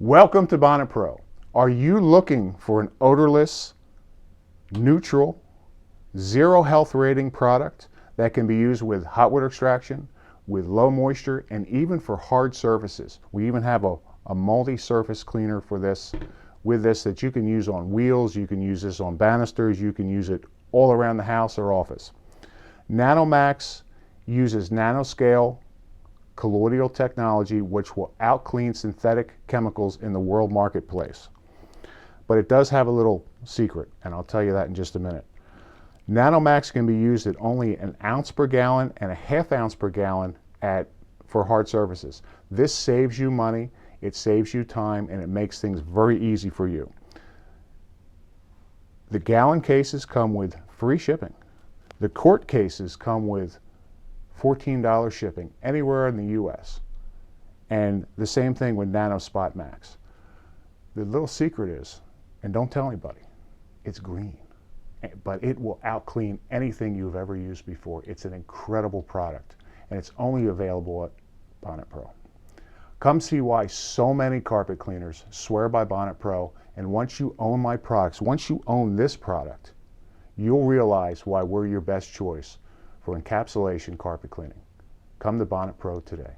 Welcome to Bonnet Pro. Are you looking for an odorless, neutral, zero health rating product that can be used with hot water extraction, with low moisture, and even for hard surfaces? We even have a multi-surface cleaner for this, with this that you can use on wheels, you can use this on banisters, you can use it all around the house or office. NanoMAXX uses nanoscale colloidal technology, which will out-clean synthetic chemicals in the world marketplace. But it does have a little secret, and I'll tell you that in just a minute. NanoMAXX can be used at only 1 ounce per gallon and 1/2 ounce per gallon for hard surfaces. This saves you money, it saves you time, and it makes things very easy for you. The gallon cases come with free shipping. The quart cases come with $14 shipping anywhere in the US. And the same thing with Nano Spot Max. The little secret is, and don't tell anybody, it's green. But it will out-clean anything you've ever used before. It's an incredible product, and it's only available at Bonnet Pro. Come see why so many carpet cleaners swear by Bonnet Pro, and once you own my products, once you own this product, you'll realize why we're your best choice for encapsulation carpet cleaning. Come to Bonnet Pro today.